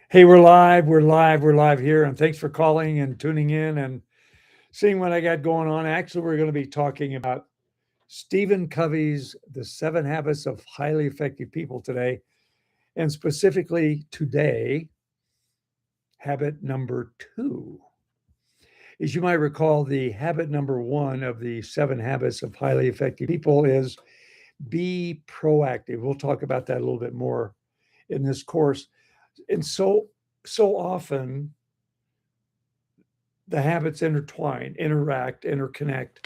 Hey, we're live here, and thanks for calling and tuning in and seeing what I got going on. Actually, we're going to be talking about Stephen Covey's The Seven Habits of Highly Effective People today, and specifically today, habit number two. As you might recall, the habit number one of the seven habits of highly effective people is be proactive. We'll talk about that a little bit more in this course. And so often the habits intertwine, interact, interconnect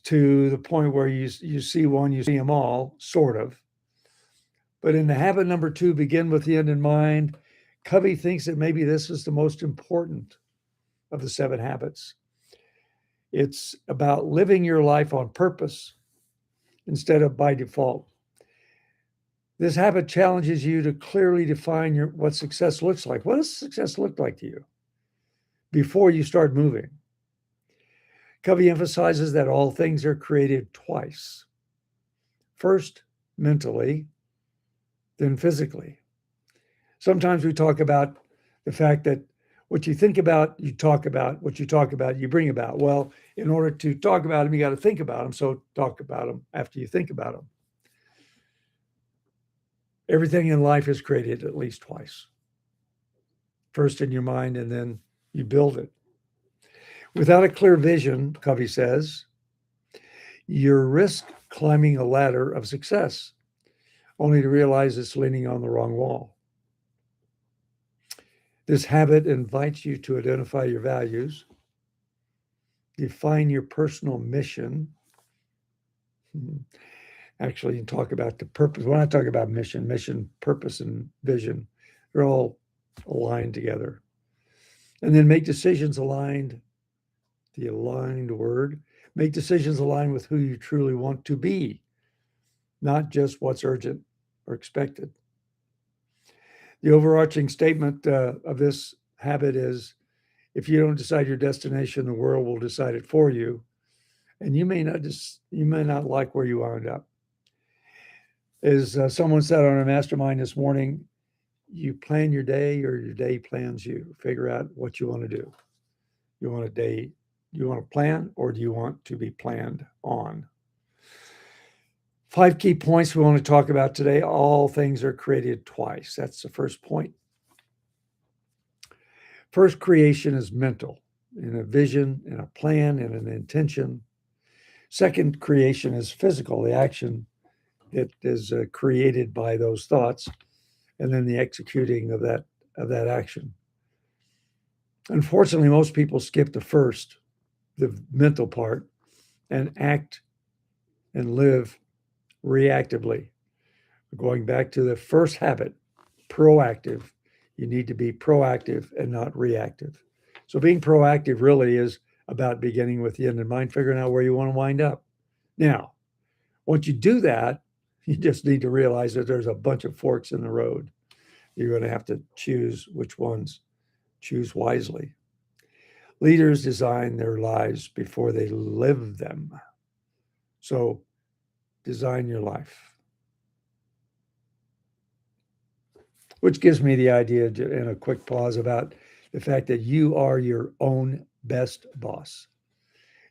to the point where you see one, you see them all, sort of. But in the habit number two, begin with the end in mind. Covey thinks that maybe this is the most important of the seven habits. It's about living your life on purpose instead of by default. This habit challenges you to clearly define what success looks like. What does success look like to you before you start moving? Covey emphasizes that all things are created twice. First, mentally, then physically. Sometimes we talk about the fact that what you think about, you talk about. What you talk about, you bring about. Well, in order to talk about them, you got to think about them. So talk about them after you think about them. Everything in life is created at least twice. First in your mind, and then you build it. Without a clear vision, Covey says, you risk climbing a ladder of success, only to realize it's leaning on the wrong wall. This habit invites you to identify your values, define your personal mission. Actually, you can talk about the purpose. When I talk about mission, purpose, and vision, they're all aligned together. And then make decisions aligned, the aligned word, make decisions aligned with who you truly want to be, not just what's urgent or expected. The overarching statement of this habit is if you don't decide your destination, the world will decide it for you. And you may not like where you wound up. As someone said on our mastermind this morning, you plan your day or your day plans you. Figure out what you want to do. You want to plan, or do you want to be planned on? 5 key points we want to talk about today. All things are created twice. That's the first point. First, creation is mental, in a vision, in a plan, in an intention. Second, creation is physical, the action that is created by those thoughts, and then the executing of that action. Unfortunately, most people skip the first, the mental part, and act and live reactively. Going back to the first habit, proactive. You need to be proactive and not reactive. So being proactive really is about beginning with the end in mind, figuring out where you want to wind up. Now, once you do that, you just need to realize that there's a bunch of forks in the road. You're going to have to choose which ones. Choose wisely. Leaders design their lives before they live them. So design your life. Which gives me the idea, in a quick pause, about the fact that you are your own best boss.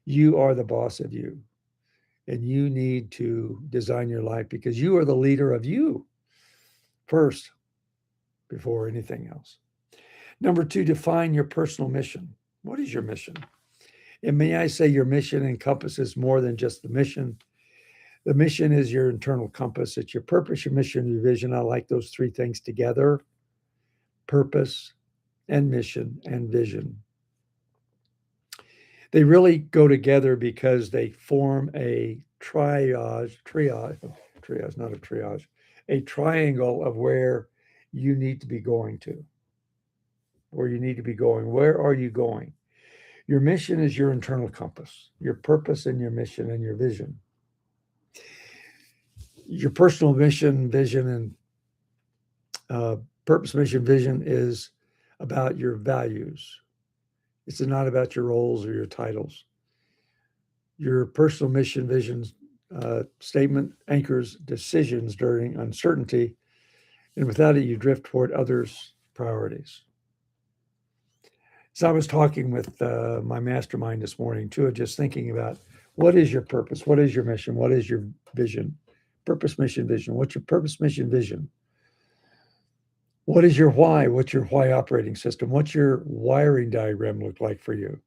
You are the boss of you. And you need to design your life because you are the leader of you first before anything else. Number 2, define your personal mission. What is your mission? And may I say your mission encompasses more than just the mission. The mission is your internal compass. It's your purpose, your mission, your vision. I like those 3 things together: purpose and mission and vision. They really go together because they form a a triangle of where you need to be going to. Where you need to be going. Where are you going? Your mission is your internal compass, your purpose and your mission and your vision. Your personal mission, vision, and purpose, mission, vision is about your values. It's not about your roles or your titles. Your personal mission, vision statement anchors decisions during uncertainty, and without it, you drift toward others' priorities. So I was talking with my mastermind this morning too, just thinking about what is your purpose? What is your mission? What is your vision? Purpose, mission, vision. What's your purpose, mission, vision? What is your why? What's your why operating system? What's your wiring diagram look like for you?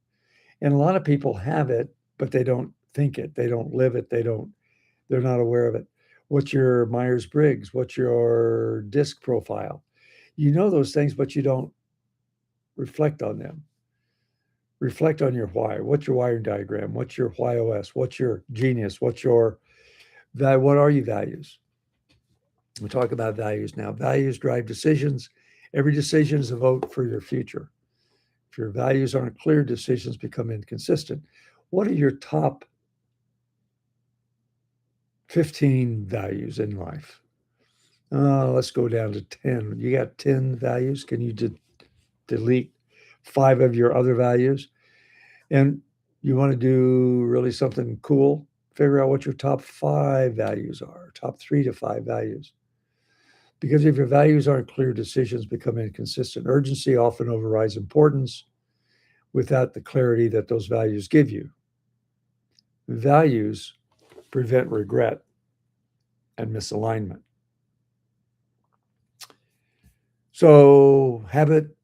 And a lot of people have it, but they don't think it. They don't live it. They're not aware of it. What's your Myers-Briggs? What's your DISC profile? You know those things, but you don't reflect on them. Reflect on your why. What's your wiring diagram? What's your why OS? What's your genius? What are your values? We talk about values now. Values drive decisions. Every decision is a vote for your future. If your values aren't clear, decisions become inconsistent. What are your top 15 values in life? Let's go down to 10. You got 10 values. Can you delete 5 of your other values? And you want to do really something cool? Figure out what your top 5 values are, top 3 to 5 values. Because if your values aren't clear, decisions become inconsistent. Urgency often overrides importance without the clarity that those values give you. Values prevent regret and misalignment. So, habit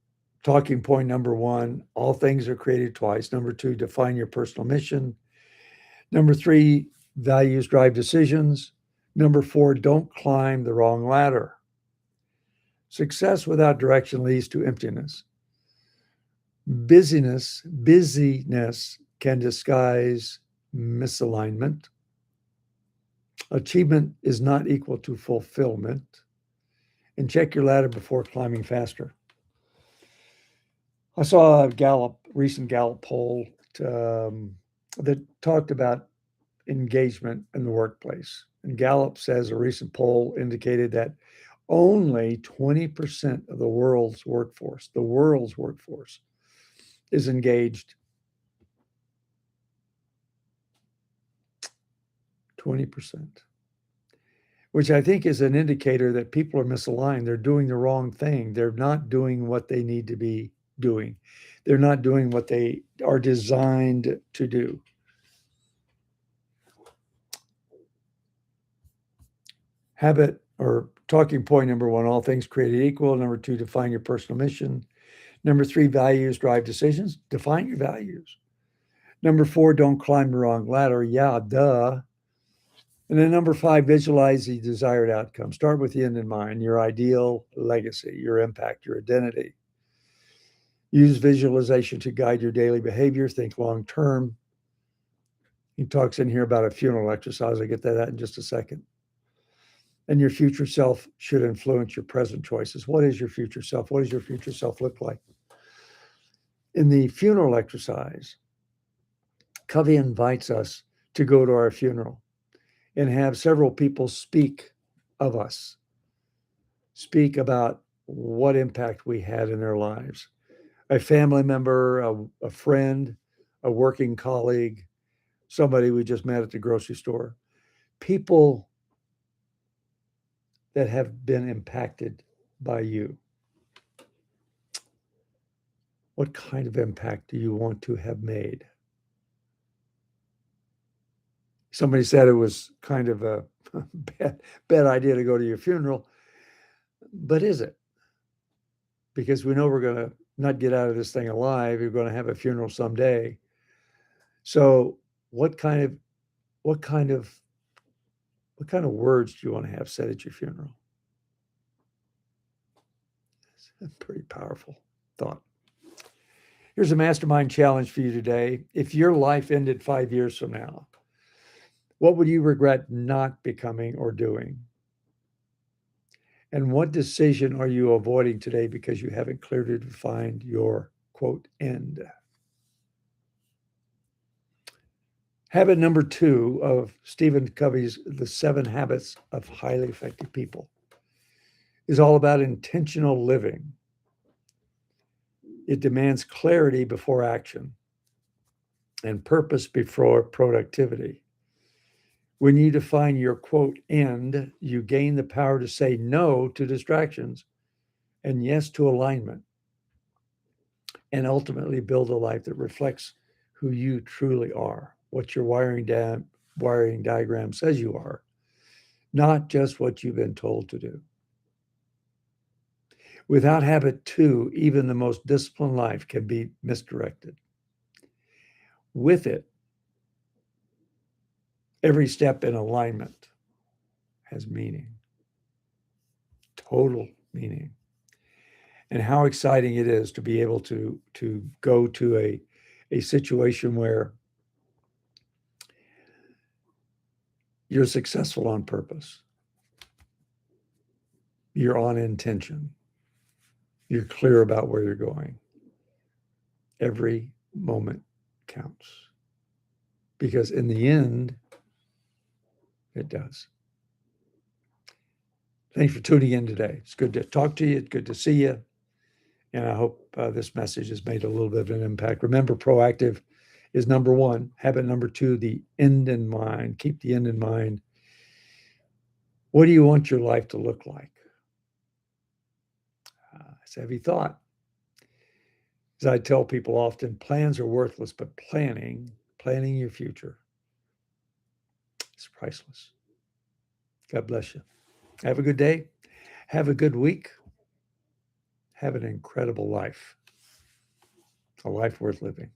talking point number 1, all things are created twice. Number 2, define your personal mission. Number 3, values drive decisions. Number 4, don't climb the wrong ladder. Success without direction leads to emptiness. Busyness can disguise misalignment. Achievement is not equal to fulfillment. And check your ladder before climbing faster. I saw a recent Gallup poll that talked about engagement in the workplace. And Gallup says a recent poll indicated that only 20% of the world's workforce, is engaged. 20%, which I think is an indicator that people are misaligned. They're doing the wrong thing. They're not doing what they need to be doing. They're not doing what they are designed to do. Habit or talking point number 1, all things created equal. Number 2, define your personal mission. Number 3, values drive decisions. Define your values. Number 4, don't climb the wrong ladder. Yeah, duh. And then number 5, visualize the desired outcome. Start with the end in mind, your ideal legacy, your impact, your identity. Use visualization to guide your daily behavior. Think long term. He talks in here about a funeral exercise. I'll get to that in just a second. And your future self should influence your present choices. What is your future self? What does your future self look like? In the funeral exercise, Covey invites us to go to our funeral and have several people speak of us, speak about what impact we had in their lives. A family member, a friend, a working colleague, somebody we just met at the grocery store. People that have been impacted by you. What kind of impact do you want to have made? Somebody said it was kind of a bad idea to go to your funeral, but is it? Because we know we're going to not get out of this thing alive. You're going to have a funeral someday. So what kind of words do you want to have said at your funeral? It's a pretty powerful thought. Here's a mastermind challenge for you today. If your life ended 5 years from now, what would you regret not becoming or doing? And what decision are you avoiding today because you haven't clearly defined your, quote, end? Habit number 2 of Stephen Covey's The 7 Habits of Highly Effective People is all about intentional living. It demands clarity before action and purpose before productivity. When you define your, quote, end, you gain the power to say no to distractions and yes to alignment, and ultimately build a life that reflects who you truly are, what your wiring diagram says you are, not just what you've been told to do. Without habit two, even the most disciplined life can be misdirected. With it, every step in alignment has meaning, total meaning. And how exciting it is to be able to go to a situation where you're successful on purpose, you're on intention, you're clear about where you're going. Every moment counts, because in the end, it does. Thanks for tuning in today. It's good to talk to you. It's good to see you. And I hope this message has made a little bit of an impact. Remember, proactive is number one. Habit number two, the end in mind. Keep the end in mind. What do you want your life to look like? It's a heavy thought. As I tell people often, plans are worthless, but planning your future is priceless. God bless you. Have a good day. Have a good week. Have an incredible life, a life worth living.